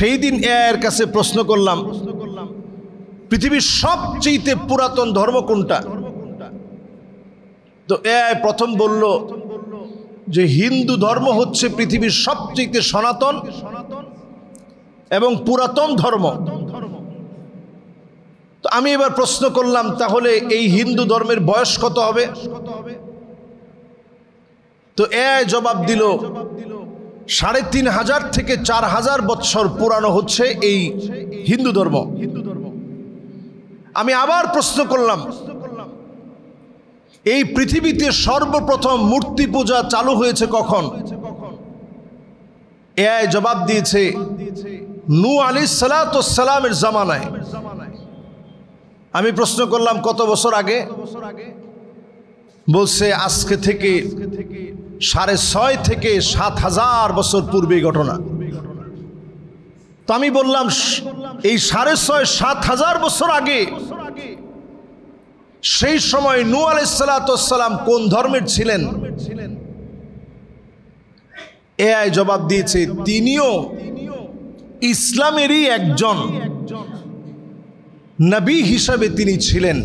সেই দিন এর কাছে প্রশ্ন করলাম, পৃথিবীর সবচেয়ে পুরাতন ধর্ম কোনটা? তো প্রথম বলল যে হিন্দু ধর্ম হচ্ছে পৃথিবীর সবচেয়ে সনাতন এবং পুরাতন ধর্ম। তো আমি এবার প্রশ্ন করলাম, তাহলে এই হিন্দু ধর্মের বয়স কত হবে? তো জবাব দিল ৩৫০০ থেকে ৪০০০ বৎসর পুরানো হচ্ছে এই হিন্দু ধর্ম। আমি আবার প্রশ্ন করলাম, এই পৃথিবীতে সর্বপ্রথম মূর্তি পূজা চালু হয়েছে কখন? জবাব দিয়েছে নূহ আলাইহিস সালামের জামানায়। আমি প্রশ্ন করলাম কত বছর আগে? বলছে আজকে থেকে ৬৫০ থেকে ৭০০০ বছর পূর্বে ঘটনা। তো আমি বললাম এই ৬৫০-৭০০০ বছর আগে সেই সময় নূহ আলাইহিস সালাম কোন ধর্মের ছিলেন? জবাব দিয়েছে তিনিও ইসলামেরই একজন নবী হিসাবে তিনি ছিলেন।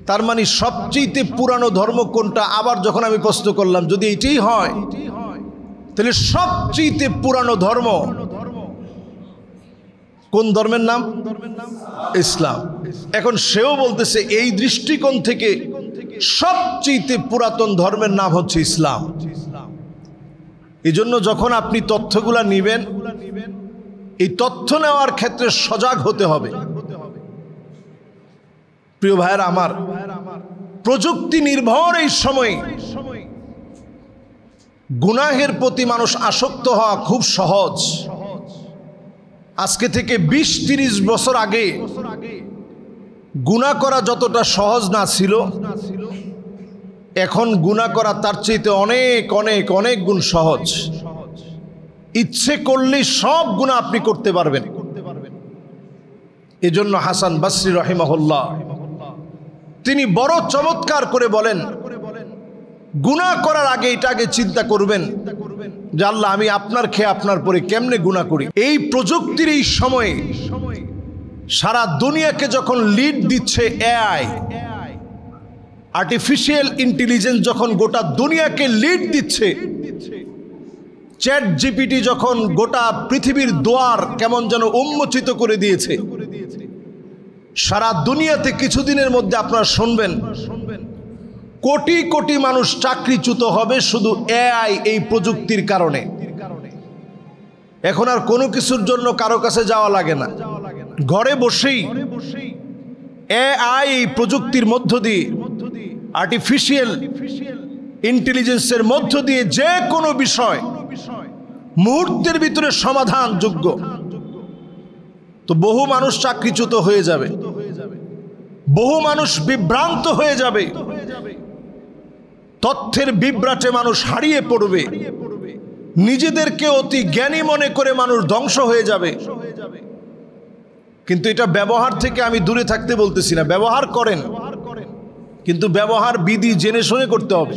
তার মানে সবচেয়ে পুরানো ধর্ম কোনটা? আবার যখন আমি প্রশ্ন করলাম যদি এটাই হয় তাহলে সবচেয়ে পুরানো ধর্ম কোন ধর্মের নাম? ইসলাম। এখন সেও বলতেছে এই দৃষ্টিকোণ থেকে সবচেয়ে পুরাতন ধর্মের নাম হচ্ছে ইসলাম। এই জন্য যখন আপনি তথ্যগুলা নিবেন, এই তথ্য নেওয়ার ক্ষেত্রে সজাগ হতে হবে। প্রিয় ভাইয়েরা আমার, প্রযুক্তি নির্ভর এই সময় গুনাহের প্রতি মানুষ আসক্ত হওয়া খুব সহজ। আজকে থেকে ২০-৩০ বছর আগে গুনাহ করা যতটা সহজ না ছিল, এখন গুনাহ করা তার চাইতে অনেক অনেক অনেক গুণ সহজ। ইচ্ছে করলে সব গুনাহ আপনি করতে পারবেন। এজন্য হাসান বসরি রাহিমাহুল্লাহ তিনি বড় চমৎকার করে বলেন, গুনাহ করার আগে এটা আগে চিন্তা করবেন যে আল্লাহ আমি আপনার খেয়ে আপনার পরে কেমনে গুনাহ করি। এই প্রযুক্তির এই সময়ে সারা দুনিয়াকে যখন লিড দিচ্ছে এআই, আর্টিফিশিয়াল ইন্টেলিজেন্স যখন গোটা দুনিয়াকে লিড দিচ্ছে, চ্যাট জিপিটি যখন গোটা পৃথিবীর দুয়ার কেমন যেন উন্মোচিত করে দিয়েছে, সারা দুনিয়াতে কিছুদিনের মধ্যে আপনারা শুনবেন কোটি কোটি মানুষ চাকরিচ্যুত হবে শুধু এআই এই প্রযুক্তির কারণে। এখন আর কোনো কিছুর জন্য কারো কাছে যাওয়া লাগে না, ঘরে বসেই এআই এই প্রযুক্তির মধ্য দিয়ে, আর্টিফিশিয়াল ইন্টেলিজেন্সের মধ্য দিয়ে যে কোনো বিষয় মুহূর্তের ভিতরে সমাধানযোগ্য। তো বহু মানুষ চাকরিচ্যুত হয়ে যাবে, বহু মানুষ বিভ্রান্ত হয়ে যাবে, তথ্যের বিভ্রাটে মানুষ হারিয়ে পড়বে, নিজেদেরকে অতি জ্ঞানী মনে করে মানুষ ধ্বংস হয়ে যাবে। কিন্তু এটা ব্যবহার থেকে আমি দূরে থাকতে বলতেছি না, ব্যবহার করেন, কিন্তু ব্যবহার বিধি জেনে শুনে করতে হবে।